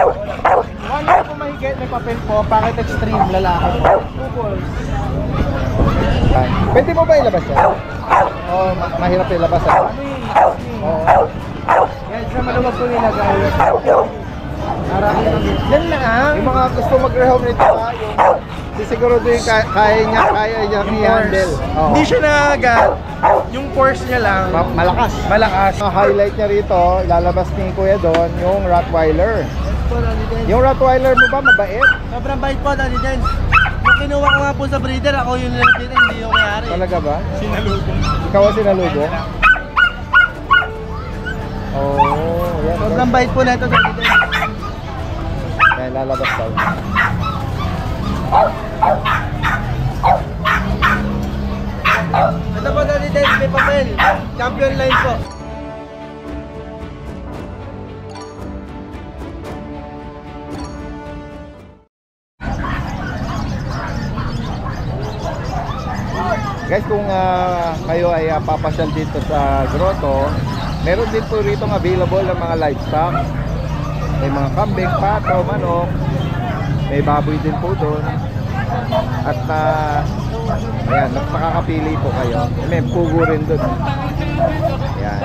One year po mahigit, may papel po, Pocket Extreme, lalaki po. 2 balls. Pwede mo ba ilabas yan? O mahirap ilabas yan? Oo. Yan, sa maluwag po nilagay. Yan lang. Yung mga gusto mag-rehome nito yung siguro din kaya niya i-handle. Hindi siya nagagat. Yung force niya lang. Malakas. Malakas. Ang highlight niya rito, ilalabas ni Kuya doon, yung Rottweiler. Yung Rottweiler mo ba mabait? Sobrang bait po, Daddy Dance. Nung kinuha ko nga po sa breeder, ako yung nilapit, hindi yung mayari. Talaga ba? Sinalubong. Ikaw ang sinalubong? Oh, yan. Sobrang bait po na ito, Daddy Dance. Yan, lalabas daw. Ito po, Daddy Dance, may papel. Champion line po. Guys, kung kayo ay papasyal dito sa grotto, meron din po rito available ng mga livestock. May mga kambing, pato, manok, may baboy din po doon. At ayan, makakapili po kayo. May pugo rin doon. Ayan.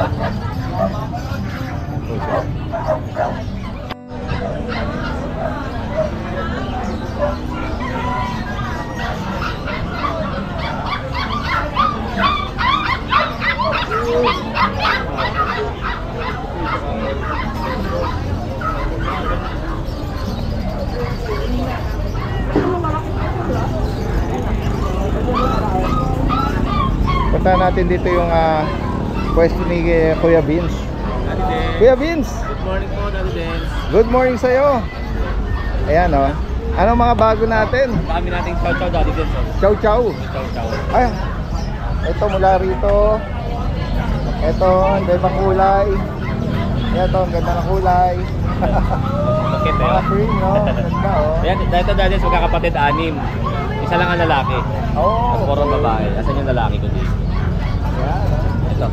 Punta natin dito yung pwesto ni Kuya Vince. Kuya Vince! Good morning po, Daddy Dance. Good morning sa'yo! Ayan o. Anong mga bago natin? Dami nating chow-chow, Daddy Dance. Chow chow! Chow-chow. Ay! Ito mula rito. Ito, ang ibang kulay. Ito, ang ganda ng kulay. Bakit Mga cream, no? Ganda o. Ayan, dito, Daddy Dance, magkakapatid 6. Isa lang ang lalaki. Oh! Puro babae. Asan yung lalaki ko dito? Ayan. Ito.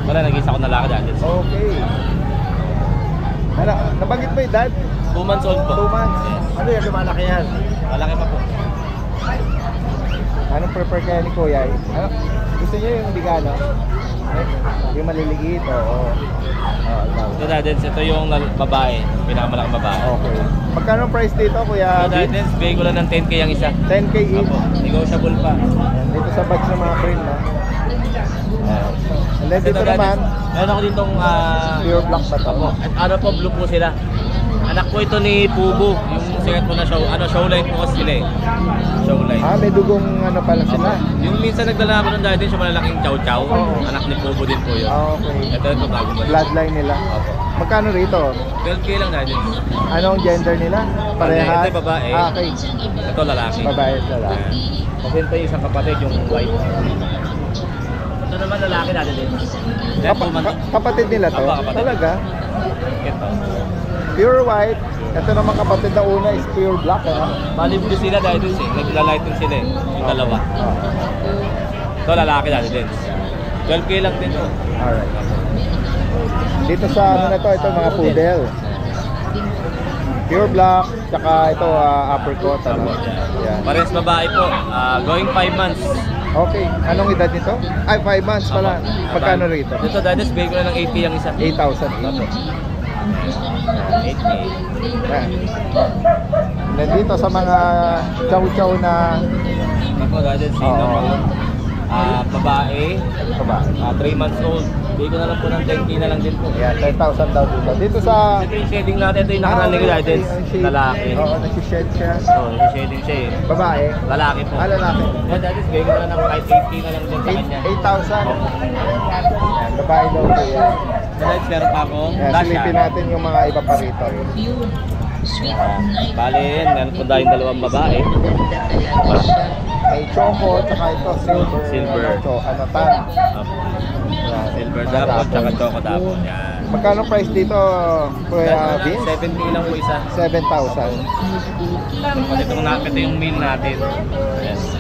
Wala, nag-isa ko lalaki, Daddy Dance. Okay. Ano, nabanggit mo yung dad? 2 months old po. 2 months? Yes. Ano yan, lumalaki yan? Malaki pa po. Anong prefer kaya ni Kuya? Ano? Gusto niyo yung bigano? Yung maliliit, oo. Ito, Daddy Dance, ito yung babae. Pinakamalaking babae. Okay. Magkano price dito, Kuya? Ito, Daddy Dance, bigay ko lang ng 10K ang isa. 10K each. Apo, negotiable pa. Dito sa batch ng mga cream, no? And then dito Ito, Daddy naman, Dance, meron ako ditong pure black ba ito? Apo, ano po, blue po sila. Anak po ito ni Pubu, yung sikat po na show, showline po kasi sila eh. Showline. May dugong ano pala sila. Yung minsan nagdala ko ng dati, yung malalaking chow-chow. Anak ni Pubu din po yun. Okay. Ito bago ba? Bloodline nila. Opo. Magkano rito? 12K lang dati. Anong gender nila? Parehas? Ito yung babae. Okay. Ito lalaki. Babae at lalaki. Kasi ito yung isang kapatid, yung white. Ito naman lalaki natin din. Kapatid nila to? Opo, kapatid. Talaga? Ito. Pure white. Ito naman kapatid na una is pure black. Bali blue sila dahil din nagla-light din sila eh. Yung dalawa. Ito lalaki natin din. 12K lang din to. Alright. Dito sa ano na to, ito mga poodle. Pure black, tsaka ito apricot. Ano? Yan. Parehas babae po. Going 5 months. Okay, anong edad nito? Ay, 5 months pala. Magkano rito? Dito dahil bigay ko na ng 80 ang isa. 8,000. 8K. Yan. And dito sa mga chow-chow na Hindi po dahil cinnamon. Babae. 3 months old. Bigay ko na lang po ng 10K na lang din po. yan, 10,000 daw dito. Dito sa Ito yung shading natin. Ito yung nakaraling ko dahil lalaki. Oo, nagsished siya. Oo, yung shading siya eh. Babae. Lalaki po. Lalaki. Yan dahil bigay ko na lang ng kahit 8K na lang din sa kanya. 8,000. Yan, babae daw po yan. Dahil meron pa akong Yan, silipin natin yung mga iba pa rito. Bale yan, meron po tayong dalawang babae. May choco, tsaka ito silver. Ano tan. Yan, Silver dapot, tsaka choco dapot. Yan. Magkano price dito, Kuya Vince? 7K lang po isa. 7,000. Ito yung meal natin. Yes.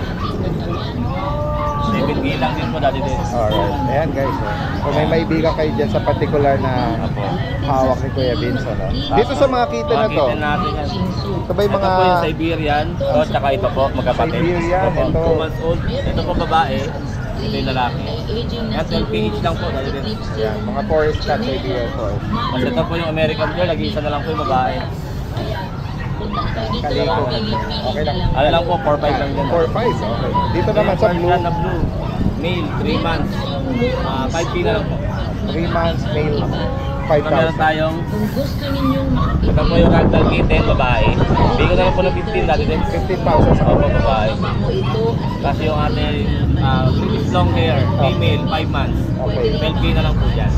7K lang din po dati din. Alright. Ayan guys. Kung may maibigan kayo dyan sa particular na Apo. hawak ni Kuya Vince, ano? Dito sa mga kitten na to, Mga kitten natin yan. ito ba yung Ito mga po yung Siberian. Ito, tsaka ito po, magkapatid. Siberian, Ito po, ito. 2 months old. Ito po babae. Ito yung lalaki. Yan, 12K each lang po dati din. Ayan, mga forest cat Siberian forest. Kasi ito po yung American Girl, lagi-isa na lang po yung babae. Kaliko. Okay lang. Ano lang po, 4-5 lang din. 4-5, okay. Dito naman sa blue, Na blue. Male, 3 months. 5K na lang po. 3 months, male, Ito meron 5,000. tayong, ito po yung ragdoll kitten, babae. Bigyan ko na lang po ng 15 dati din. 15,000 sa Opo, babae. Kasi yung ating British long hair, female, 5 months. Okay. 12K na lang po dyan.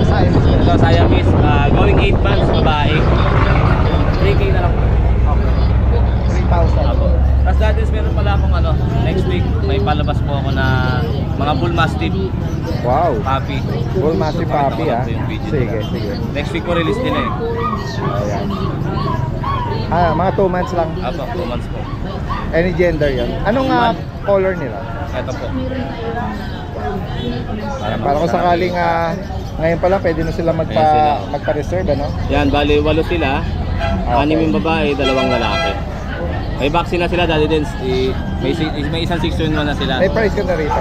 Size. Ito, Siamese, going 8 months, babae. 3K na lang po. 3,000. Apo. Tapos dati meron pala akong next week may palabas po ako na mga Bull Mastiff Wow. puppy. Bull Mastiff Puppy, Pakita ko lang ah. po yung video Sige, nila. sige. Next week ko release din eh. Ayan. Mga 2 months lang. Apo, 2 months po. Any gender yon. Anong color nila? Ito po. Para kung sakaling ngayon pa lang pwede na sila Ayan sila. magpa-reserve, ano? Yan, bali 8 sila. Okay. 6 yung babae, 2 lalaki. May vaccine na sila dati din. May isang 6-1 na sila. May price ka na rito.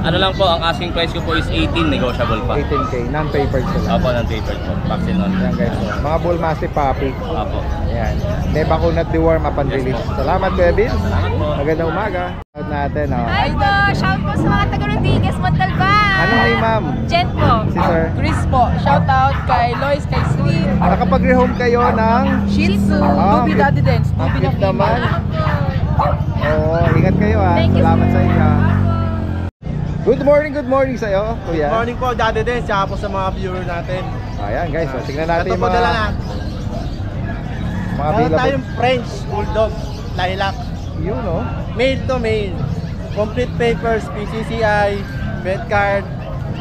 Ano lang po, ang asking price ko po is 18, negotiable pa. 18K, non-papered sila. Apo, ng tapered po. Vaccine on. Ayan guys, mga Bull Mastiff Puppy. Apo. Ayan. May bakuna at deworm upon Yes, release. po. Salamat, Kuya Vince. Salamat po. Magandang umaga. Shout natin, oh. Hi po! Shout po sa mga taga Rodriguez, Montalban! Anong name, ma'am? Jen po. Si Sir. Chris po. Shout out kay Lois, kay Sweet. Nakapag-rehome kayo ng... Shih Tzu. Ah, Dubi cute. Daddy Dance. Ang Dubi na cute naman. female. Oo, ingat kayo ha. Thank you, Salamat sir. sa iyo. Good morning sa iyo, Kuya. Morning po, Daddy din. Tsaka po sa mga viewer natin. Ayan guys, so, tingnan natin Ito yung po mga, dala na. mga Meron available. tayong French Bulldog Lilac. Yun, no? Male to male. Complete papers, PCCI, vet card,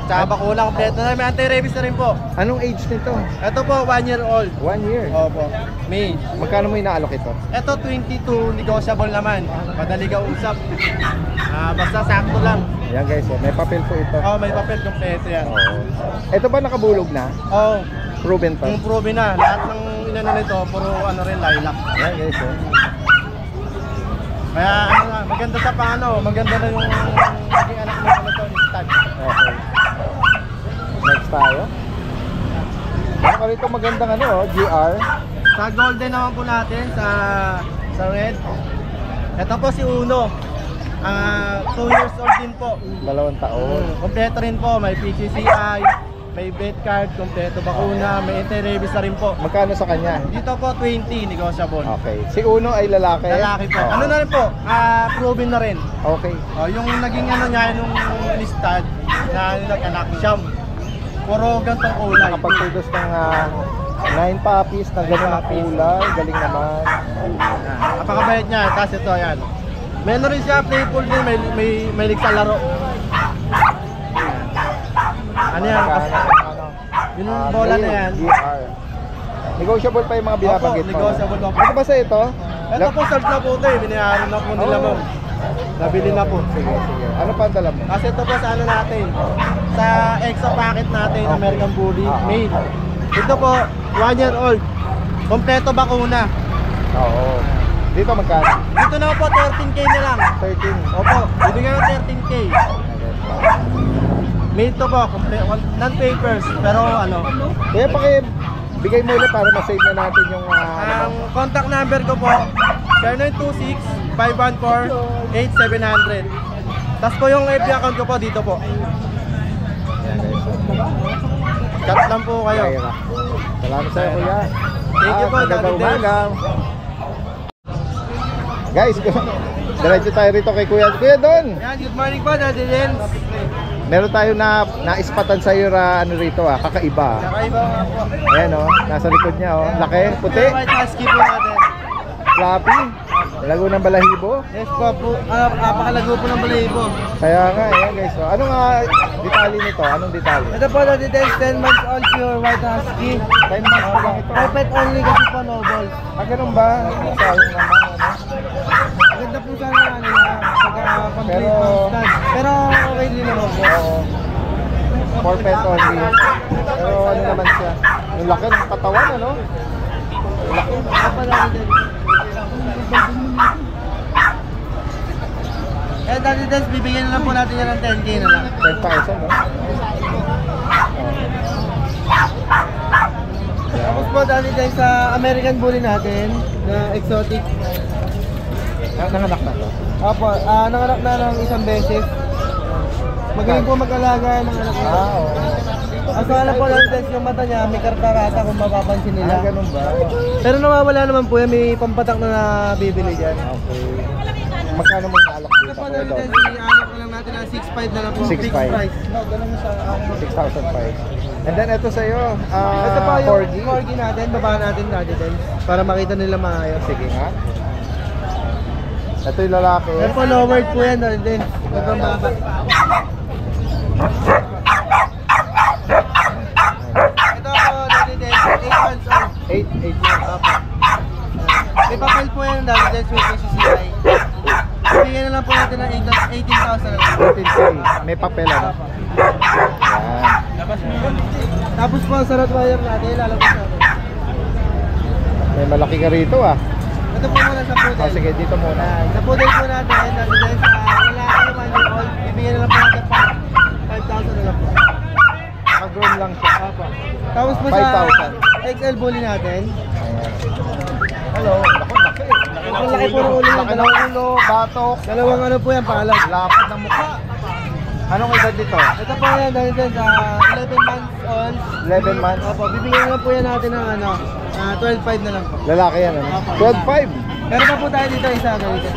tsaka bakuna kompleto na. May anti-rabies na rin po. Anong age nito? Ito po, 1 year old. 1 year. Opo. Male. Magkano mo inaalok ito? Ito 22, negotiable naman. Madali ka usap. Basta sakto lang. Ayan guys, so, may papel po ito. Oh, may papel kompleto yan. Oo. Ito ba nakabulog na? Oh, Proven to? yung proven na. Lahat ng inano nito, puro rin lilac. Ayan guys, so. Kaya maganda sa paano, maganda na yung naging anak mo ito ni Stag. Okay. Next tayo. Meron ka rito magandang GR. Sa golden naman po natin, sa red. Ito po si Uno. 2 years old din po. 2 taon. Kompleto rin po, may PCCI, may vet card, kompleto bakuna, may anti-rabies na rin po. Magkano sa kanya? Dito po 20, negotiable. Okay. Si Uno ay lalaki? Lalaki po. Oo. Ano na rin po, proven na rin. Okay. Yung naging niya, nung listad na nag-anak siyam. Puro gantong kulay. Nakapag-produce ng 9 puppies na gano'n ang kulay. Galing naman. Napakabayad niya. Tapos ito, yan. Meron rin siya, playful din. May lig sa laro. Ano yan? Yung bola na yan. GR. Negotiable pa yung mga binabanggit mo. negotiable pa po. Ano ba sa ito? Ito po, sold na po ito eh. Binayaran na po nila mo. Nabili na po. Sige, sige. Ano pa ang dala mo? Kasi ito po sa ano natin. Sa extra packet natin, American Bully, male. Ito po, 1 year old. Kompleto bakuna. Oo. Dito magkano? Dito na po, 13K na lang. 13. Opo, bibigyan ng 13K. Made to po, non-papers, pero ano. Kaya bigay mo ulit para ma-save na natin yung Ang contact number ko po, 0926-514-8700. Tapos po yung FB account ko po, dito po. Ayan guys. Chat lang po kayo. Okay, na. Salamat sa iyo, kuya. Thank you po, Magandang Daddy Des. umaga. Guys, diretso tayo rito kay Kuya. Kuya Don, Yan, good morning po, Daddy Jens. meron tayo na naispatan sa iyo ano rito kakaiba. Kakaiba nga po. Ayan nasa likod niya laki, puti, White Husky po natin. fluffy, lago ng balahibo. Yes po, napakalago po ng balahibo. Kaya nga, ayan guys. Anong detalye nito? Anong detalye? Ito po, Daddy Des, 10 months old pure White Husky. 10 months pa lang ito. Carpet only kasi po, no balls. Ganun ba? Sayang naman, Maganda po sana ano na, pagka complete Pero- stud. Pero okay din naman po. Oo. 4 pesos only. Pero ano naman siya? Yung laki ng katawan, ano? Yung laki. Apa Daddy Dens? Eh, Daddy Dens, bibigyan na lang po natin yan ng 10K na lang. 10,000, no? Tapos po, Daddy Dens, sa American Bully natin, na exotic. Nanganak na to. Apo, nanganak na ng isang beses. Magaling po mag-alaga ng anak niya. Oo. Ang sala po Daddy Dens, yung mata niya, may kartarata kung mapapansin nila. Ganun ba? Pero nawawala naman po yan, may pampatak na nabibili dyan. Okay. Magkano mo naalok Ito dito? po Kuya Daddy Don? Dens, i-anak na lang natin ng 6.5 na lang po. 6.5. Fixed price. No, ganun mo sa 6,005. And then ito sa'yo, Ito po yung corgi. corgi natin, baba natin Daddy Dens, para makita nila maayos. Sige nga. Ito yung lalaki. Ito po, lowered po yan Daddy Dens. Sobrang baba. Ito po Daddy Dens, 8 months old. 8 months. Apo. May papel po yan Daddy Dens with PCCI. Bigyan na lang po natin ng 18,000 na lang. 14K. May papel, ano? Yan. Tapos po sa Rottweiler natin, lalabas natin. May malaki ka rito, ah. Ito po muna sa poodle. Oh, sige, dito muna. Sa poodle po natin, Daddy Dens, lalaki naman yung old, bibigyan na lang po natin pa 5,000 na lang po. Naka-groom lang siya. Apo. Tapos po 5,000. sa XL bully natin, Ayan. Hello. Laki, laki. ang laki po ng ulo niya, Laki ng ulo, batok. dalawang ano po yan, palag. Lapad ng mukha. Anong edad dito? Ito po yan, Daddy Dens, 11 months old. 11 months. Opo, bibigyan na lang po yan natin ng ano, 12.5 na lang po. Lalaki yan, ano? 12.5. Meron pa po tayo dito isa, ganito.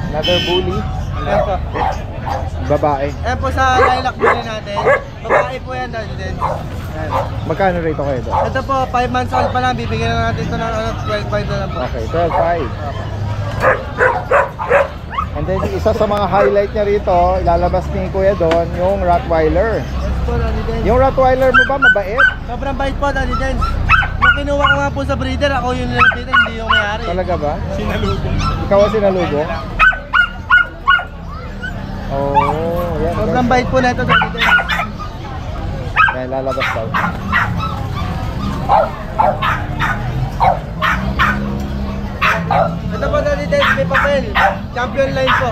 Another bully. Ayan po. Babae. Ayan po sa lilac bully natin. Babae po yan, Daddy Dens. Ayan. Magkano rito kayo doon? Ito po, 5 months old pa lang, bibigyan na natin ito ng 12.5 na lang po. Okay, 12.5. And then isa sa mga highlight niya rito, ilalabas ni Kuya doon, yung Rottweiler. Yes po, Daddy Dens. Yung Rottweiler mo ba mabait? Sobrang bait po, Daddy Dens. Nung kinuha ko nga po sa breeder, ako yung nilapitan, hindi yung may-ari. Talaga ba? Sinalubong. Ikaw ang sinalubong? Oh, yan. Sobrang bait po na ito, Daddy Dens. Yan, lalabas daw. Ito po, Daddy Dens, may papel. Champion line po.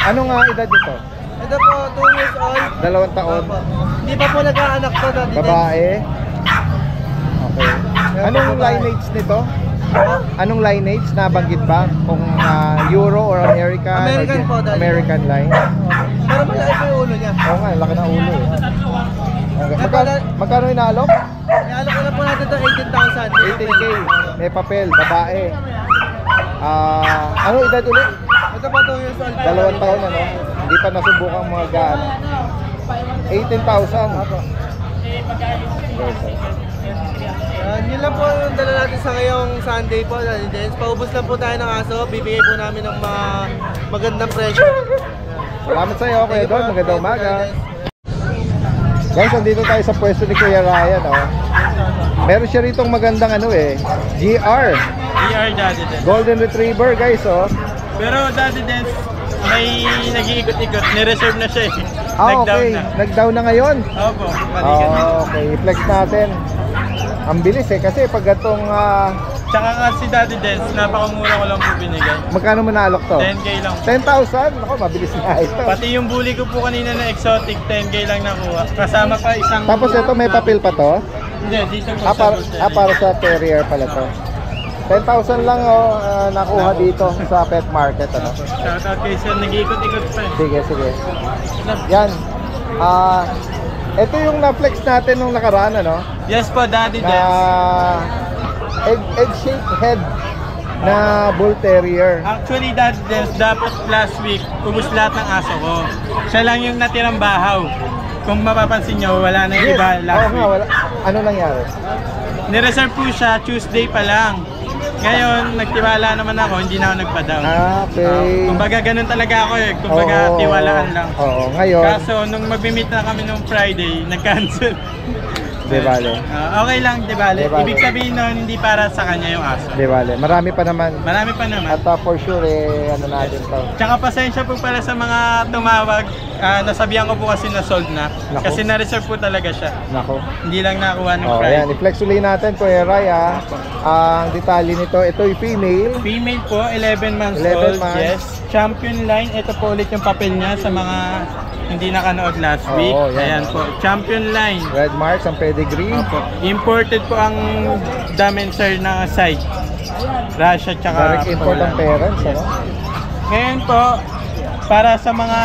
Anong edad nito? Ito po, 2 years old. 2 taon. Opo. Hindi pa po nag-aanak to, Daddy Dens. Babae. Okay. Anong lineage nito? Anong lineage? Nabanggit ba? Kung Euro or American? American po, Daddy. American line. Pero malaki po yung ulo niya. Oo nga, laki ng ulo eh. Okay. Magkano inaalok? Ialok na po natin ito, 18,000. 18K. May papel, babae. Ano edad ulit? Ito po, 2 years old. 2 taon ano? Hindi pa nasubukang mga gaano. 18,000. Yun lang po yung dala natin sa ngayong Sunday po, Daddy Dens. Paubos lang po tayo ng aso. Bibigay po namin ng mga magandang presyo. Salamat sa iyo, Kuya Don. Magandang umaga. Guys, andito tayo sa pwesto ni Kuya Ryan, oh. Meron siya ritong magandang GR, ER Daddy Dens. Golden Retriever, guys, oh. Pero Daddy Dens, may nag-iikot-ikot. Ni-reserve na siya eh. Ah, Nag-down okay. na. Nag-down na ngayon. Opo, balikan na. Okay, i-flex natin. Ang bilis kasi pag itong Tsaka nga si Daddy Dens, napakamura ko lang po binigay. magkano mo naalok to? 10K lang. 10,000? Ako, mabilis na ito. Pati yung bully ko po kanina na exotic, 10K lang nakuha. Kasama pa isang... Tapos ito may papel pa to? Hindi, dito po Para, sa para sa terrier pala to. 10,000 lang nakuha dito sa pet market, ano? Shoutout kay sir, nag-iikot-ikot pa eh. Sige, sige. Yan. Ito yung na-flex natin nung nakaraan, ano? Yes po, Daddy Na Dens. egg-shaped head na bull terrier. Actually, Daddy Dens, dapat last week, ubus lahat ng aso ko. Siya lang yung natirang bahaw. Kung mapapansin nyo, wala na yung iba last Oo nga, week. wala. Ano nangyari? Nireserve po siya Tuesday pa lang. Ngayon, nagtiwala naman ako, hindi na ako nagpa-down. Okay. Kumbaga ganun talaga ako eh. Kumbaga Oo. tiwalaan lang. Oo, ngayon. Kaso nung magmi-meet na kami nung Friday, nag-cancel. Di bale. Okay lang, di bale. Di bale. Ibig sabihin nun, hindi para sa kanya yung aso. Di bale. Marami pa naman. Marami pa naman. At for sure, ano natin to. Tsaka pasensya po pala sa mga tumawag. Nasabihan ko po kasi na sold na. Nako. Kasi na-reserve po talaga siya. Nako. Hindi lang nakuha ng Oh, price. ayan. I-flex uli natin, Kuya Ray, ah. Ang detalye nito, ito yung female. Female po, 11 months 11 old. months. Yes. Champion line. Ito po ulit yung papel niya sa mga hindi nakanood last Oo, week. yan. Ayan po. Champion line. Red marks, ang pedigree. Opo. Imported po ang Damenser na side. Russia tsaka Direct import ang Poland. parents, ano? Ngayon po, para sa mga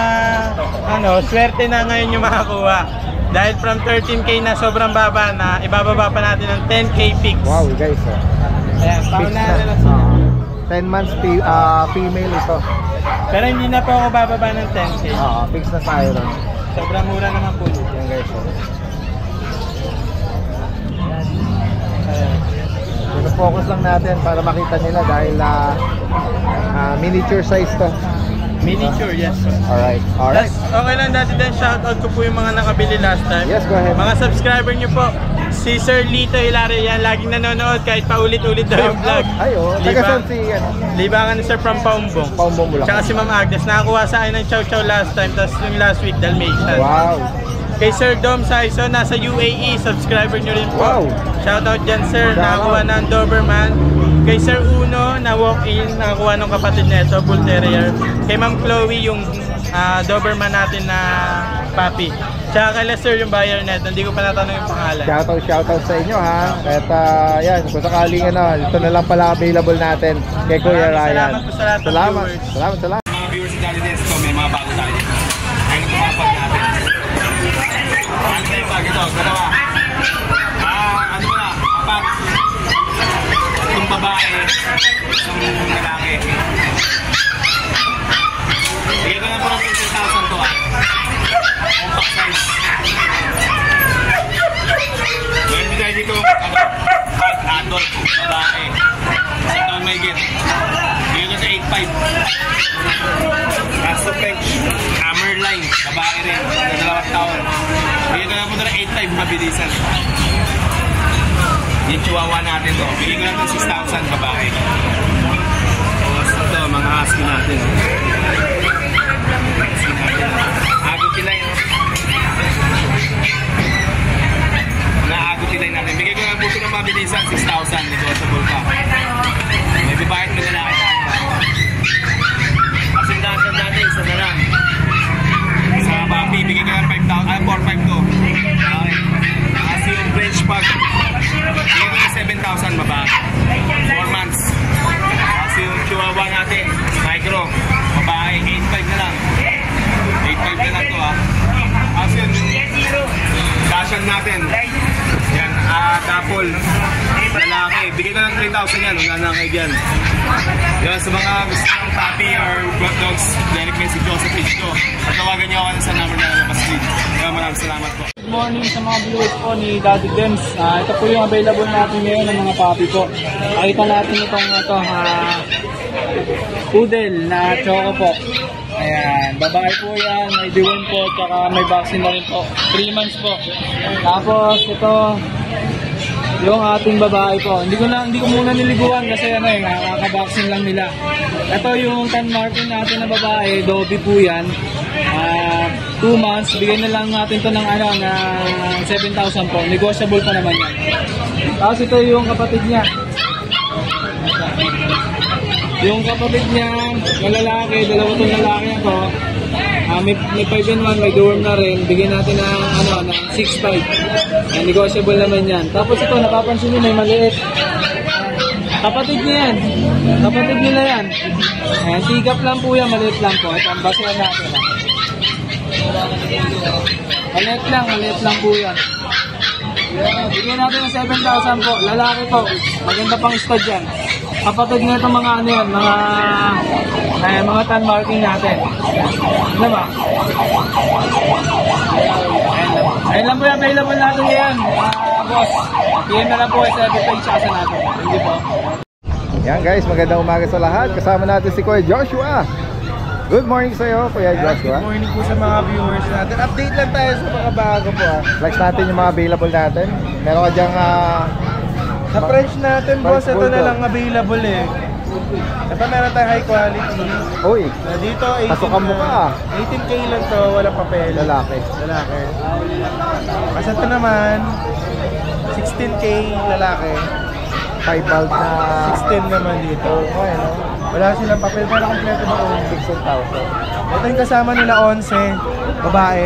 swerte na ngayon yung makakuha. Dahil from 13K na sobrang baba na, ibababa pa natin ng 10K fix. Wow, guys, oh. Ayan, Fix paunahan na lang na. sila. 10 months female ito. Pero hindi na po ako bababa ng 10K. Fix na tayo ron. Sobrang mura naman po dito. Yan, guys, oh. Focus lang natin para makita nila dahil miniature size to. Miniature, yes. Alright, alright. Plus, okay lang dati din, shoutout ko po yung mga nakabili last time. Yes, go ahead. Mga subscriber nyo po, si Sir Lito Hilario yan, laging nanonood kahit paulit-ulit daw yung vlog. Ay, oh. Taga saan si, Libangan ni Sir from Paumbong. Paumbong Bulacan. Tsaka si Ma'am Agnes, nakakuha sa akin ng chow chow last time, tapos yung last week, Dalmatian. Wow. Kay Sir Dom Saiso, nasa UAE, subscriber nyo rin po. Wow. Shoutout dyan, Sir, nakakuha ng Doberman. Kay Sir Uno, na walk-in, nakakuha ng kapatid nito, Bull Terrier. Kay Ma'am Chloe, yung Doberman natin na puppy. Tsaka kay Sir, yung buyer neto, hindi ko pa natanong yung pangalan. Shoutout sa inyo, ha. At yan, kung sakaling ito na lang pala available natin kay Kuya Maraming Ryan. salamat po sa lahat ng viewers. Salamat. Mga viewers sa Jolly Dance ko, may mga bago tayo dito. Ayun ang tumapag natin. Ano tayo pag ito? Dalawa. Ano mo na? Apat. Itong babae. Itong lalaki. Bigyan ko na po ng 15,000 to, compact size. Meron din tayo dito, adult, babae. Sa taon may get. Bigyan ko sa 8,500. Custom French, Hammerline, babae rin, na 2 taon. Bigyan ko na po na 8,500 mabilisan. Yung chihuahua natin to, bigyan ko na po 6,000 babae. Tapos ito, mga husky natin. Agot kilay. Naagot kilay natin. Bigyan ko na po ito ng mabilisan, 6,000. Negotiable pa. May bibahit mo na lang. Kasindahan dati, isa na lang. Sa papi, bigyan ko ng 4,500 to. Okay. Kasi yung French pug, bigyan ko ng 7,000 babae. 4 months. Kasi yung chihuahua natin, micro, babae, 8,500 na lang. 8,500 na lang to, ha. Kasi yung Dashan natin, yan, Dapol, lalaki, bigyan ko ng 3,000 yan, wala na kayo dyan. Yan, sa mga gusto ng puppy or blood dogs, direct message ko sa page ko. At tawagan niyo ako sa number na nalapas-lead. Kaya maraming salamat po. Good morning sa mga viewers po ni Daddy Dems. Ito po yung available natin ngayon ng mga puppy po. Nakita natin itong poodle na choco po. Ayan, babae po yan, may deworm po, tsaka may vaccine na rin po. 3 months po. Tapos ito, yung ating babae po. Hindi ko muna niliguan kasi nakaka-vaccine lang nila. Ito yung tan marking natin na babae, Dobby po yan. 2 months, bigyan na lang natin to ng 7,000 po. Negotiable pa naman yan. Tapos ito yung kapatid niya. Yung kapatid niya, na lalaki, dalawa itong lalaki na to. May 5 and 1, may dorm na rin. Bigyan natin ng 6,500. Negotiable naman yan. Tapos ito, napapansin nyo, may maliit. Kapatid niya yan. Kapatid nila yan. Ayan, sigap lang po yan, maliit lang po. Ito, ang basihan natin. Maliit lang po yan. Bigyan natin ng 7,000 po. Lalaki po. Maganda pang stud yan. Kapatid nga itong mga mga tan marking natin. Ano ba? Ayun lang po yung available natin ngayon. Boss, PM na lang po sa FB page sa natin. Hindi po. Yan guys, magandang umaga sa lahat. Kasama natin si Kuya Joshua. Good morning sa iyo, Kuya Joshua. Good morning po sa mga viewers natin. Update lang tayo sa mga bago po Flex natin yung mga available natin. Meron ka dyang Sa French natin boss, French ito na Bulldog. lang available eh. Ito meron tayong high quality. Uy, Dito 18 pasukan mo ka ah. 18K lang to, walang papel. Lalaki. Lalaki. Kasi ito naman 16K lalaki. 5 bald na 16 naman dito. Okay, no? Wala silang papel pero kompleto ba kung 16,000. ito yung kasama nila 11, babae.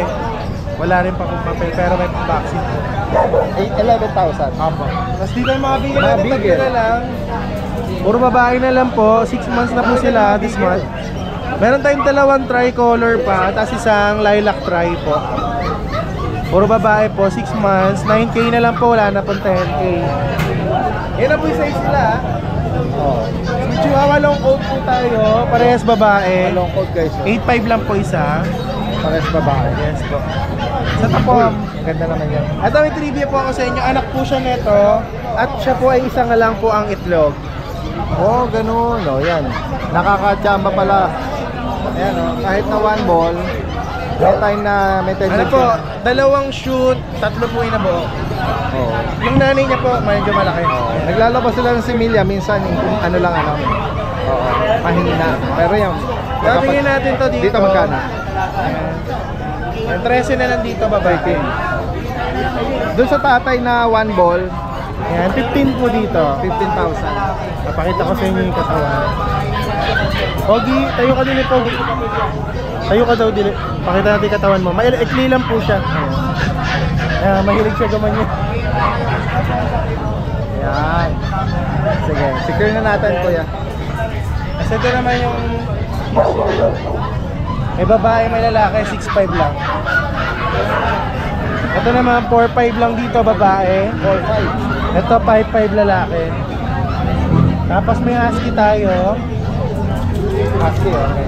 Wala rin pa kung papel pero may vaccine. 11,000. Apo. Tapos dito yung mga bigel Mga natin, bigel. na lang. Puro babae na lang po. 6 months na po sila this month. Meron tayong dalawang tricolor pa, tapos isang lilac tri po. Puro babae po, 6 months. 9K na lang po, wala na pong 10K. Yan na po yung size nila. Oh. Si Chihuahua long coat po tayo, parehas babae. Long coat guys. 8.5 lang po isa. Pares babae. Yes po. Sa tapom. Ang ganda naman yan. At may trivia po ako sa inyo. Anak po siya neto. At siya po ay isa nga lang po ang itlog. Oh, ganun. Oh, yan. Nakakachamba pala. Ayan oh. Kahit na one ball, may time na may time Ano po, dalawang shoot, 3 po yung nabuo. Oh. Yung nanay niya po, medyo malaki. Naglalabas sila ng similya, minsan ano lang ano. Oo. Mahina. Pero yan. Tabingin natin to dito. Dito magkano? Yung 13 na lang dito, babae. Doon sa tatay na one ball, Ayan, 15 po dito. 15,000. Napakita ko sa inyo yung katawan. Pogi, tayo ka din eh, Pogi. Tayo ka daw din eh. Pakita natin yung katawan mo. Ikli lang po siya. Ayan, mahilig siya gumanyan. Yan. Sige, secure na natin kuya. Kasi ito naman yung may babae, may lalaki, 6'5 lang. Ito naman 4'5 lang dito, babae. 4,500. Ito 5'5 lalaki. Tapos may husky tayo. Husky, okay.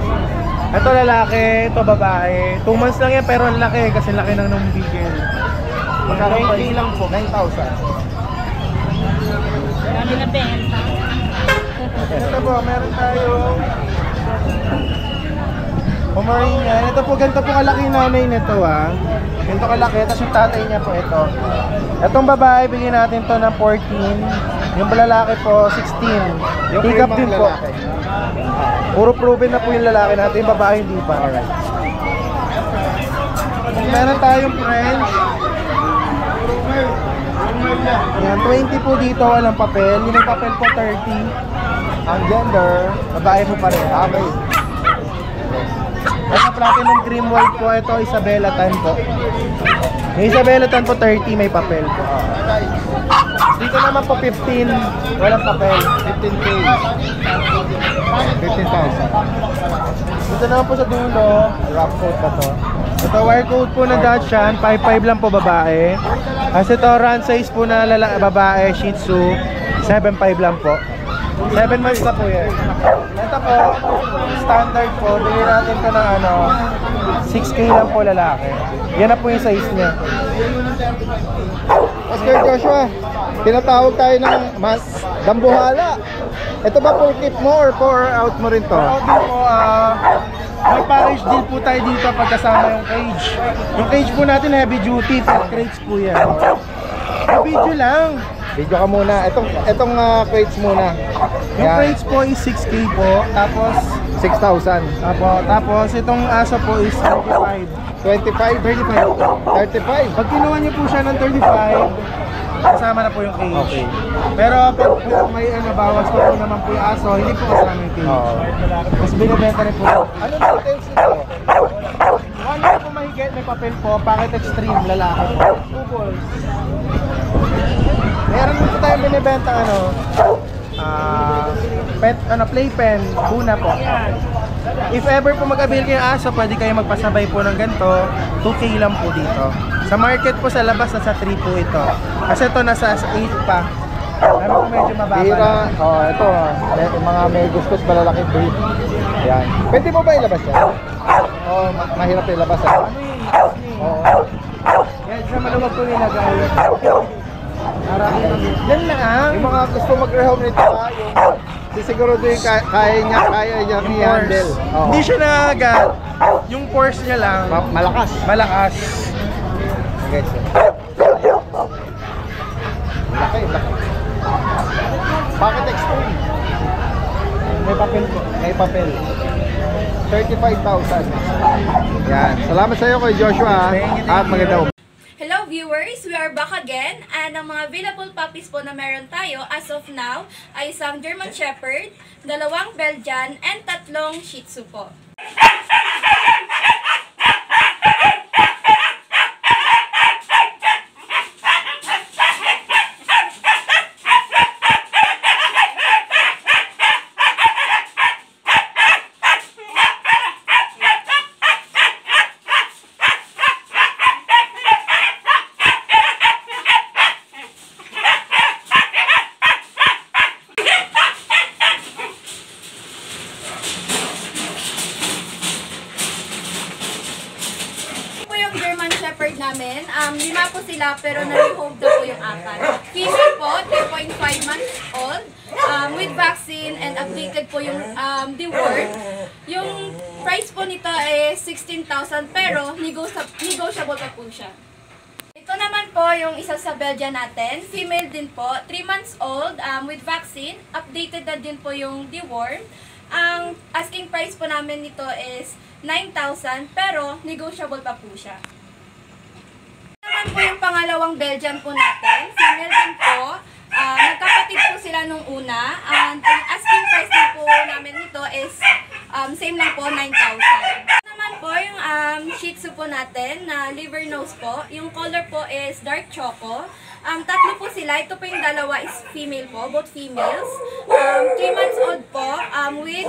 Ito lalaki, ito babae. 2 months lang yan pero ang laki kasi laki ng nung bigel. Magkano 9K price? lang po. 9,000. Marami na benta. Ito po, meron tayo Pomeranian. Ito po, ganito po kalaki nanay nito ah. Ganito kalaki, tapos yung tatay niya po ito. Itong babae, bigyan natin to ng 14. Yung lalaki po, 16. Yung Pick up primang din po. lalaki. Puro proven na po yung lalaki natin, yung babae hindi pa. Alright. Meron tayong French. Yan, 20 po dito, walang papel. Yung may papel po, 30. Ang gender, Babae po pa rin. okay. Ito platinum cream white po, ito Isabela Tan po. Yung Isabela Tan po 30, may papel po. Dito naman po 15, walang papel. 15K. 15,000. Dito naman po sa dulo, Wrap coat ba to? ito wire coat po na Dachshund, 5'5 lang po babae. As ito run size po na babae, Shih Tzu, 7'5 lang po. 7 months na po yan. Ito po, standard po, bigyan natin ito ng 6K lang po lalaki. Yan na po yung size niya. Oscar Joshua, tinatawag tayo ng dambuhala. Ito ba for keep mo or for out mo rin to? Ako din po, may package deal po tayo dito pagkasama yung cage. Yung cage po natin heavy duty, pet crates po yan. Video lang. Video ka muna. Itong crates muna. Yung Yan. crates po is 6K po, tapos 6,000. tapos itong aso po is 35. 25? 35. 35? Pag kinuha niyo po siya ng 35, kasama na po yung cage. Okay. Pero pag may bawas pa po naman po yung aso, hindi po kasama yung cage. Oo. Mas binibenta rin po. Ano details nito? One year po mahigit, may papel po, packet extreme, lalaki po. Two balls. Meron po tayong binibenta playpen, buna po. If ever po mag-avail kayo ng aso, pwede kayo magpasabay po ng ganito, 2K lang po dito. Sa market po sa labas, nasa 3 po ito. Kasi ito nasa 8 pa. Ano po medyo mababa Bira. na. Ito. Mga may gustos malalaki breed. Yan. Pwede mo ba ilabas yan? Mahirap ilabas yan. Oo. Yan, sa maluwag po nilagay. Yan lang. Yung mga gusto mag-rehome nito yung Sisiguraduhin kaya niya i-handle. Oo. Hindi siya nagagat. Yung force niya lang, Malakas. malakas. Okay, so. Laki. Bakit extreme? May papel po. May papel. 35,000. Yan. Salamat sa iyo kay Joshua. At maganda. Hello viewers! We are back again and ang mga available puppies po na meron tayo as of now ay isang German Shepherd, 2 Belgian, and 3 Shih Tzu po. German Shepherd namin. 5 po sila pero na-rehome daw po yung 4. Female po, 3.5 months old. With vaccine and updated po yung deworm. Yung price po nito ay 16,000 pero negotiable pa po siya. Ito naman po yung isa sa Belgian natin. Female din po, 3 months old with vaccine. Updated na din po yung deworm. Ang asking price po namin nito is 9,000 pero negotiable pa po siya. Ito naman po yung pangalawang Belgian po natin. Female din po. Nagkapatid po sila nung una. And ang asking price din po namin nito is same lang po, 9,000. Ito naman po yung Shih Tzu po natin na liver nose po. Yung color po is dark choco. 3 po sila. Ito po yung dalawa is female po, both females. 3 months old po with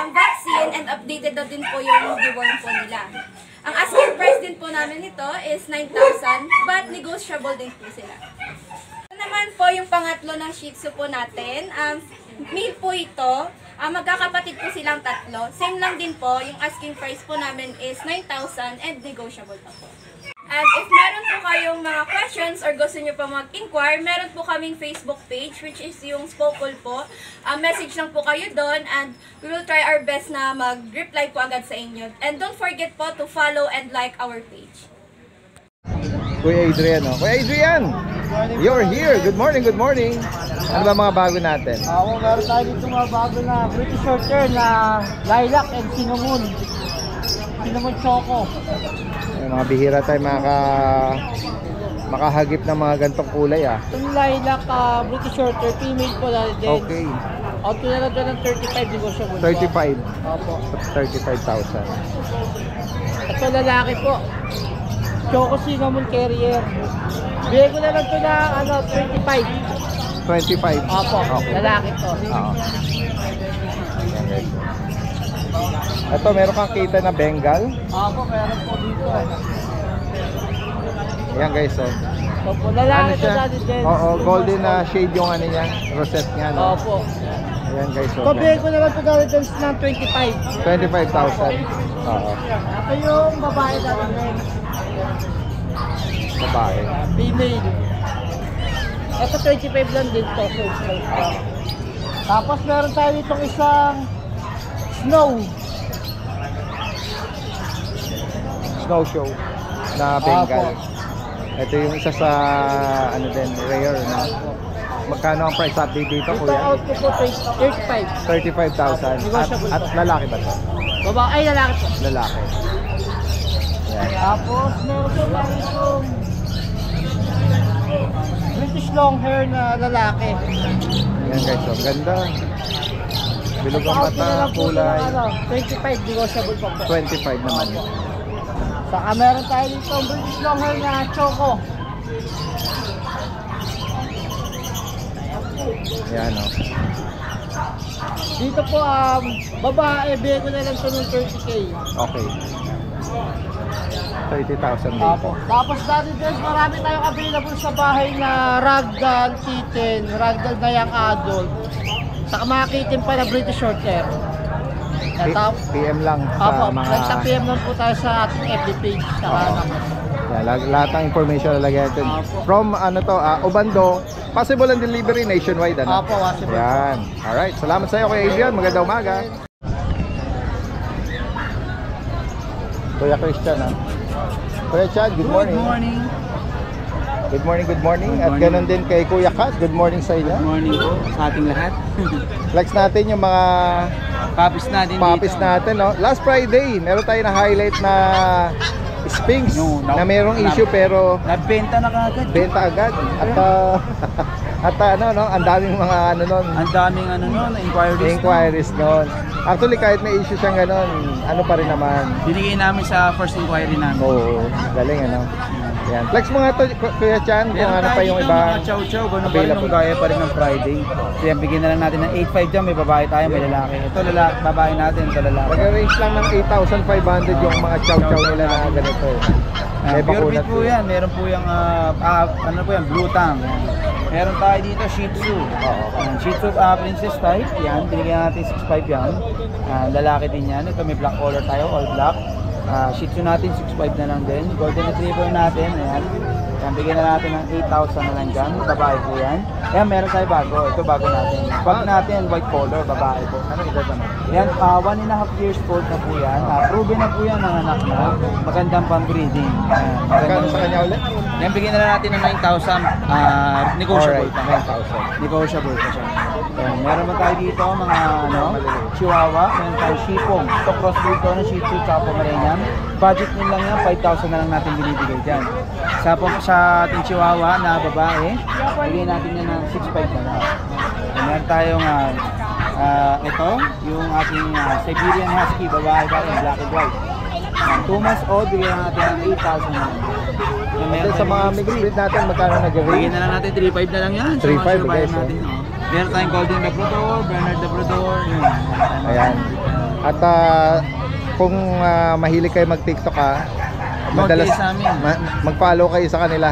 vaccine and updated na din po yung deworm po nila. Ang asking price din po namin ito is 9,000 but negotiable din po sila. Ito naman po yung pangatlo ng Shih Tzu po natin. Male po ito. Magkakapatid po silang 3. Same lang din po. Yung asking price po namin is 9,000 and negotiable pa po. And if meron po kayong mga questions or gusto nyo pa mag-inquire, meron po kaming Facebook page which is yung Spokul po. Message lang po kayo doon and we will try our best na mag-reply po agad sa inyo. And don't forget po to follow and like our page. Kuya Adrian, oh. Kuya Adrian! You're here! Good morning, good morning! Ano ba mga bago natin? Meron tayo dito mga bago na British Shorthair na Lilac and Cinnamon. Cinnamon Choco. Ay, mga bihira tayo makahagip ng mga gantong kulay ah. Itong Lilac British Shorthair, female po na din. Okay. Auto na lang doon ng 35 negotiable. 35. Opo. 35,000. Ito lalaki po. Choco Cinnamon Carrier. Bigay ko na lang ito na 25. 25. Opo, Okay. lalaki to. Oo. Ito, meron kang kita na Bengal. Opo, meron po dito. Ayan guys, oh. Opo, lalaki to siya? dati din. Oo, golden na shade yung ano niya, rosette niya, no? Opo. Ayan guys, Ito, oh. bigay ko na lang ito dati din ng 25. 25,000. Oo. Ito yung babae dati din. Babae. Female. Ito 25 lang din to. Tapos meron tayo ditong isang Snow. Snow show na Bengal. Ito yung isa sa ano din, rare, no? Magkano ang price update dito, Ito kuya? out ko po 35. 35,000. At lalaki ba to? Babae, ay lalaki po. Lalaki. Ayan. Tapos meron po tayo itong British long hair na lalaki. Ayan guys, oh. Ganda. Bilog ang Out ko na mata, lang po ito kulay. ng 25, negotiable pa po. 25 naman. Saka meron tayo dito ang British long hair na Choco. Ayan, oh. Dito po, babae, bigay ko na lang ito ng 30K. Okay. 30,000 dito. Apo. Tapos dati din, marami tayong available sa bahay na ragdoll kitten, ragdoll na young adult. Saka mga kitten pa na British Shorthair. PM lang sa Apo, mga... nagsa-PM lang po tayo sa ating FB page. Saka Oo. number. Yan. Lahat ng information lalagyan natin. From ano to, Obando, possible ang delivery nationwide, ano? Opo, possible. Yan. Alright, salamat sa iyo Kuya Adrian. Magandang umaga. Kuya Christian, ha? Kuya Chad, good morning. Good morning. Good morning, good morning. Good At morning. ganun din kay Kuya Kat, good morning sa inyo. Good morning po sa ating lahat. Flex natin yung mga Papis natin puppies dito. natin, no? Last Friday, meron tayo na highlight na Sphinx No, na merong issue pero Nagbenta na kagad. benta agad. At ano, no? Ang daming mga ano nun, Ang daming ano noon, inquiries. inquiries nun. Actually, kahit may issue siyang ganun, ano pa rin naman. Binigay namin sa first inquiry namin. Oo, galing ano. Yan. Flex mo nga to, Kuya Chan, kung Meron ano pa tayo yung dito, iba. mga chow-chow, ganun pa rin available. yung gaya pa rin ng Friday. So yan, bigyan na lang natin ng 8.5 dyan, may babae tayo, may lalaki. Ito lalaki, babae natin, ito lalaki. Nag-range lang ng 8,500 yung mga chow-chow nila na ganito. May Pure bakunat breed po yan, meron po yung, ano po yan, blue tongue. Meron tayo dito, Shih Tzu. Shih Tzu Princess type, yan, binigyan natin 6.5 yan. Lalaki din yan, ito may black collar tayo, all black. Shih Tzu natin 6.5 na lang din. Golden Retriever natin, ayan. Yan, bigyan na natin ng 8,000 na lang dyan. Babae po yan. Ayan, meron tayo bago. Ito bago natin. Pag natin, white collar, babae po. Ano edad naman? Yan, 1.5 years old na po yan. Proven na po yan ng anak na. Magandang pang-breeding. Magkano sa kanya ulit? Yan, bigyan na natin ng 9,000. Negotiable Alright, pa. 9,000. Negotiable pa siya. Yan, meron ba tayo dito mga ano, Chihuahua, meron tayo Shipong. Ito crossbreed ko ng Shih Tzu tsaka Pomeranian. Budget nyo lang yan, 5,000 na lang natin binibigay dyan. Sa ating Chihuahua na babae, bigyan natin yan ng 6.5 na lang. Yan, meron tayong ito, yung ating Siberian Husky, babae pa rin, black and white. 2 months old, bigyan natin ng 8,000 na lang. Yan, meron Sa mga tayong mixed breed natin, magkano nag-range? bigyan na lang natin 3.5 na lang yan. 3.5 Sa mga bayan guys, natin. Meron tayong Golden Labrador, Bernard Labrador. Yun. Ayan. At kung mahilig kayo mag-TikTok madalas kayo sa amin. mag-follow kayo sa kanila.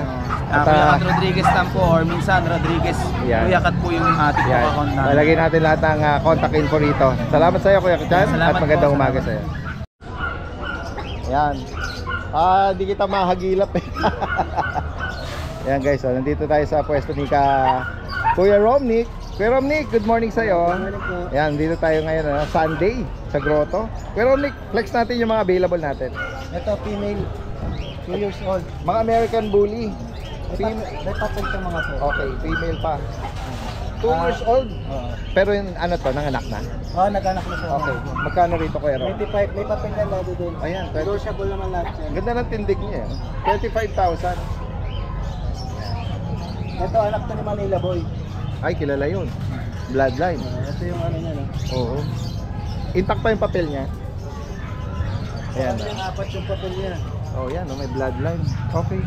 At Kuya Kat Rodriguez Tampo or minsan Rodriguez. Yan. Kuya Kat po yung TikTok yan. account namin. Lalagay natin lahat ng contact info rito. Salamat sa iyo Kuya Chan Salamat at magandang po, umaga salamat. sa iyo. Ayan. Di kita mahagilap eh. Ayan guys, nandito tayo sa pwesto ni Kuya Romnick. Kuya Romnick, good morning sa iyo. Ayan, dito tayo ngayon Sunday sa Grotto. Kuya Romnick, flex natin yung mga available natin. Ito female, 2 years old. Mga American Bully. May papel sa mga to. Okay, female pa. 2 years old. Pero yung ano to, nanganak na? Nag-anak na siya. Okay. Magkano rito Kuya Rom? 25, may papel na lado din. Ayan, Negotiable naman lahat yan. ganda ng tindig niya. 25,000. Ito anak to ni Manila Boy. Ay, kilala yun. Bloodline. Ito yung ano niya, no? Oo. Intact pa yung papel niya. Ayan. Ito yung 4 yung papel niya. Oh, yan. May bloodline. Okay.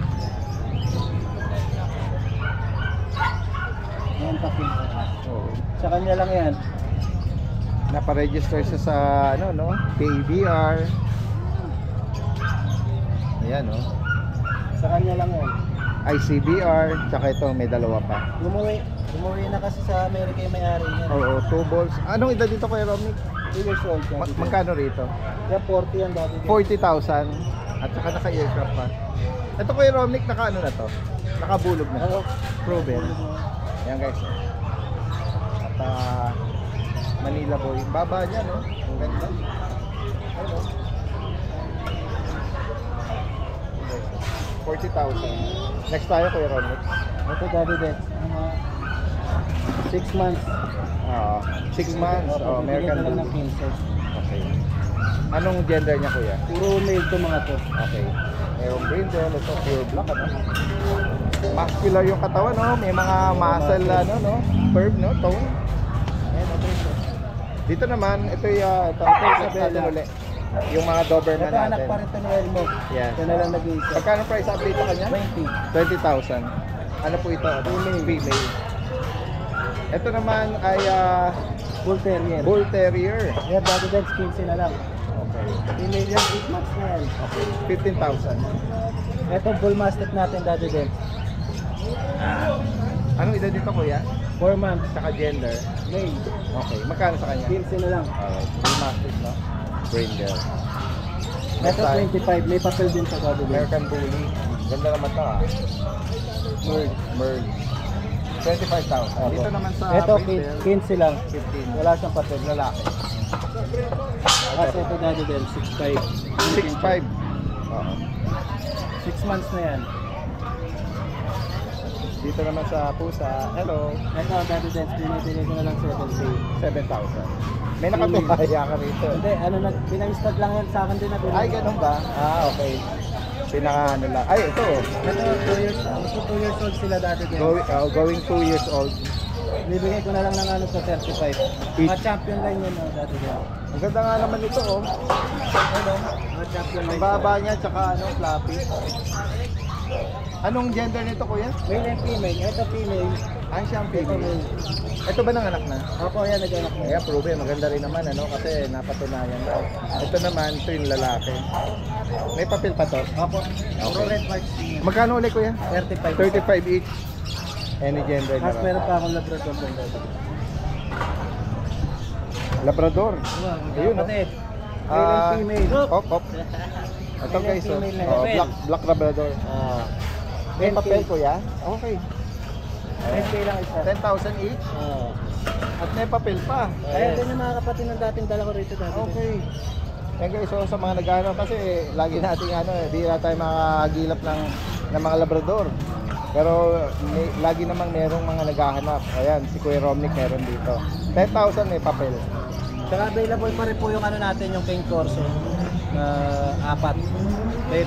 Ayan papel. Oo. Sa kanya lang yan. Napa-register siya sa ano, no? KBR. Ayan, no? Sa kanya lang yan. ICBR. Tsaka ito, may dalawa pa. Umuwi na kasi sa Amerika yung may-ari niya. Oo, 2 balls. Anong edad dito Kuya Romnick? 2 years old. Magkano rito? Kaya 40 yan dati. 40,000 at saka naka-aircraft pa. Ito Kuya Romnick, naka ano na to? Nakabulog na. Oo. Proven. Yan guys. At Manila Boy. Baba niya, no? Ang ganda. Ano? 40,000. Next tayo Kuya Romnick. Ito dati din. 6 months. 6 months. Oh, American Bigyan na lang Bully. ng 15. Okay. Anong gender niya Kuya? Puro male to mga to. Okay. Merong brindle, ito pure black, ano? Muscular yung katawan, no? May mga muscle, ano, no? Curve, no? Tone. Ayan, okay. Dito naman, ito yung, ito natin uli. Yung mga Doberman Ito anak natin. pa rin to ni Elmo. Yes. Ito na lang nag-iisa. Pagkano price update sa kanya? 20. 20,000. Ano po ito? Female. Ito naman ay Bull Terrier. Bull Terrier. Yan, dati din 15 na lang. Okay. Female yan, 8 months na yan. Okay. 15,000. Ito Bull Mastiff natin dati din. Anong edad dito kuya? 4 months. Saka gender? Male. Okay. Magkano sa kanya? 15 na lang. Alright. Bull Mastiff, no? Brindle. Ito 25. May papel din sa dati din. American Bully. Ganda naman to ah. Merl. 25,000. Dito naman sa Ito, Brazil, 15 lang. 15. Wala siyang papel. Lalaki. Kasi ito dati din, 6'5". 6'5". Oo. 6 months na yan. Dito naman sa pusa. Hello. Ito, dati din, pinibili ko na lang 7K. 7,000. May nakatuhaya ka rito. Hindi, ano na, pinag-start lang yan sa akin din na Ay, ganun ba? Ah, okay. Pinaka ano lang. Ay, ito. Ito, 2 years old. 2 years old sila dati din. Going 2 years old. Bibigay ko na lang ng ano sa 35. Mga champion line yun, dati din. Ang ganda nga naman ito, oh. Ano? Mga champion Ang line. baba niya, tsaka ano, fluffy. Anong gender nito, kuya? Male and female. Ito female. Ay, siya ang Ito female. male. Ito ba nanganak na? Ako yan, nag-anak na. Kaya proven, maganda rin naman, ano, kasi napatunayan daw. Ito naman, ito yung lalaki. May papel pa to? Ako. Puro Okay. red marks. Magkano ulit, kuya? 35. 35 each. Any gender na Mas lang. meron pa akong labrador doon dati. Labrador. Ayun, no? Kapatid. Male and Ah, female. Op. Ito Male guys, and female na. oh, Papel. black Labrador. May 10K. papel, kuya? Okay. 10K lang isa. 10,000 each. At may papel pa. Kaya din yung mga kapatid ng dating dala ko rito dati. Okay. Eh guys, so sa mga nag-ano kasi lagi nating ano, di na tayo makagilap ng mga labrador. Pero lagi namang merong mga naghahanap. Ayan, si Kuya Romnick meron dito. 10,000 may papel. Saka available pa rin po yung ano natin, yung King Corso na 4.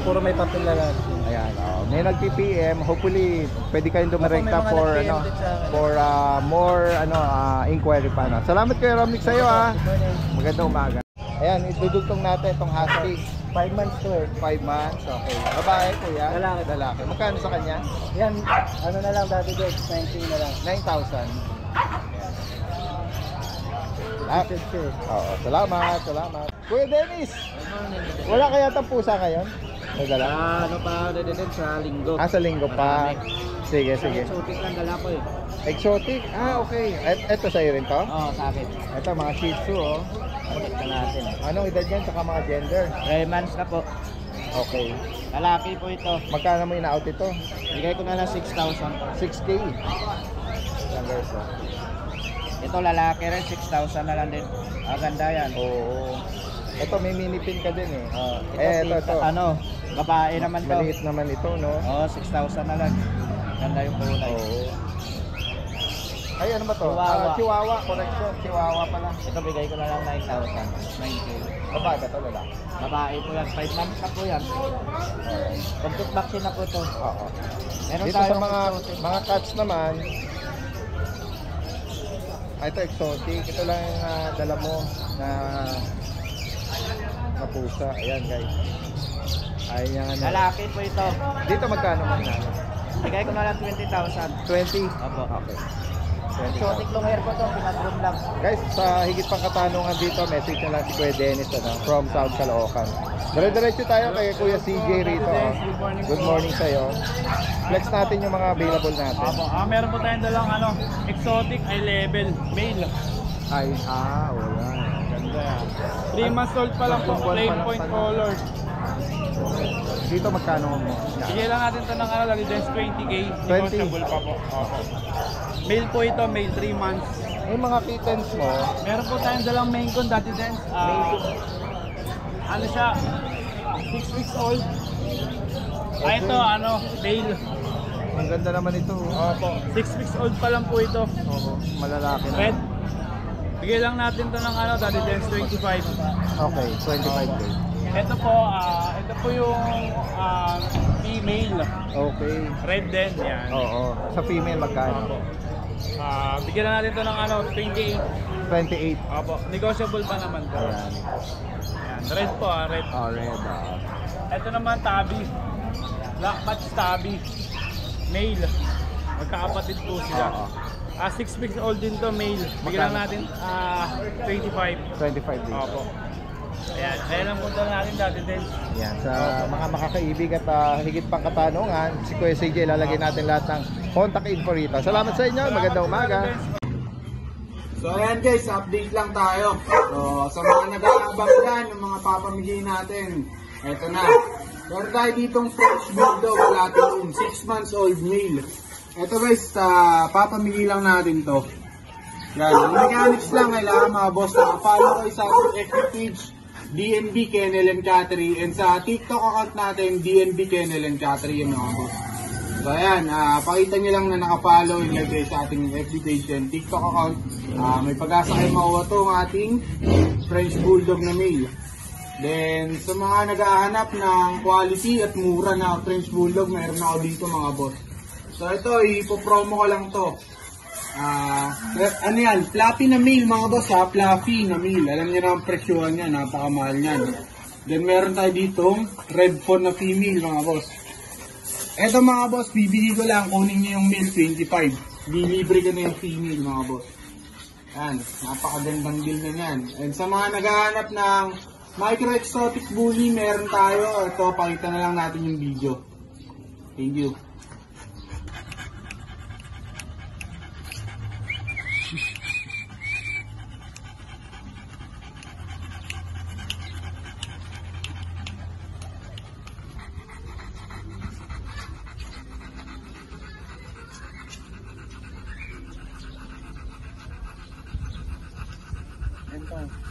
Puro may papel na lang. Ayan, may nag-PPM. Hopefully, pwede kayong dumirekta Opo, may mga for nag-PM ano, din sa akin. for more inquiry pa na. Salamat Kuya Romnick sa iyo ah. Magandang umaga. Ayan, idudugtong natin itong husky. 5 months to eh. 5 months, okay. Babae kuya? Lalaki. Lalaki. Magkano sa kanya? Yan, ano na lang dati guys, 19 na lang. 9,000. Ah, oo, salamat. Kuya Dennis, wala kaya itong pusa ngayon? May dala? Ano pa din sa linggo. Sa linggo pa. Sige. Exotic lang dala ko eh. Exotic? Okay. Ito sa'yo rin to? Oo, sa akin. Ito, mga Shih Tzu, oh. Ulit na natin. Anong edad yan? Tsaka mga gender? 3 months na po. Okay. Lalaki po ito. Magkano mo ina-out ito? Bigay ko na lang 6,000. 6K. Yan guys, oh. Ito lalaki rin, 6,000 na lang din. Ganda yan. Oo. Ito, may mini pin ka din eh. Ito. Ano, babae naman to. Maliit naman ito, no? Oo, 6,000 na lang. Ganda yung kulay. Oo. Ay, ano ba to? Chihuahua. Chihuahua, correction. Chihuahua pala. Ito bigay ko na lang 9,000. 9K. Babae ba to, lalaki? Babae po yan, 5 months na po yan. Complete vaccine na po to. Oo. Meron Dito sa tayong mga exotic. mga cats naman, ito exotic. Ito lang yung dala mo na pusa. Ayan guys. Ayan. Lalaki po ito. Dito magkano mo inano? Bigay ko na lang 20,000. 20? Opo. Okay. Exotic long hair po to, pinag-room lang. Guys, sa higit pang katanungan dito, message na lang si Kuya Dennis from South Caloocan. Dire-diretso tayo kay Kuya CJ rito. Good morning sa'yo. Flex natin yung mga available natin. Opo, meron po tayong dalang exotic eye level, male. Ay, wala. Ganda yan. 3 months old pa lang po, plain point color. Dito magkano mo? Bigyan lang natin ito ng lagi din 20K. 20? Negotiable pa po. Opo. Male po ito, male 3 months. Yung mga kittens mo, Meron po tayong dalang main con dati din. Ano siya? 6 weeks old. Ito, male. ang ganda naman ito. Opo. 6 weeks old pa lang po ito. Oo, malalaki na. Red. Bigyan lang natin ito ng dati din 25. Okay, 25K. Ito po yung female. Okay. Red din, yan. Oo. Sa female magkano? Opo. Bigyan na natin ito ng 28. 28. Opo. Negotiable pa naman to. Ayan. Yan. Red po, red. Oh, red. Ito naman tabi. Black patch tabi. Male. Magkakapatid po sila. 6 weeks old din to, male. Bigyan lang natin 25. 25 days. Opo. Ayan, kaya lang punta natin dati din. Yan, sa mga makakaibig at higit pang katanungan, si Kuya CJ lalagay natin lahat ng contact info rito. Salamat sa inyo, magandang umaga. So ayan guys, update lang tayo. So sa mga nag-aabang dyan, yung mga papamigay natin, eto na. Meron tayo ditong French Bulldog Platinum, 6 months old male. Ito guys, papamili lang natin to. Yan, yung mechanics lang, kailangan mga boss follow kayo sa ating FB page, DNB Kennel and Cattery, and sa TikTok account natin, DNB Kennel and Cattery, yung mga boss. So ayan, pakita nyo lang na nakafollow yung lagay sa ating FB page and TikTok account. May pag-asa kayo makuha to ang ating French Bulldog na male. Then, sa mga naghahanap ng quality at mura na French Bulldog, mayroon ako dito mga boss. So ito, ipopromo ko lang to. Ano yan, fluffy na male mga boss ha, fluffy na male. Alam niyo na ang presyohan niya, napakamahal niyan. Then meron tayo ditong red fawn na female mga boss. Eto mga boss, bibili ko lang, kunin niyo yung male 25. Dilibre ko na yung female mga boss. Yan, napakagandang deal na yan. And sa mga naghahanap ng micro exotic bully, meron tayo. Ito, pakita na lang natin yung video. Thank you. Ito.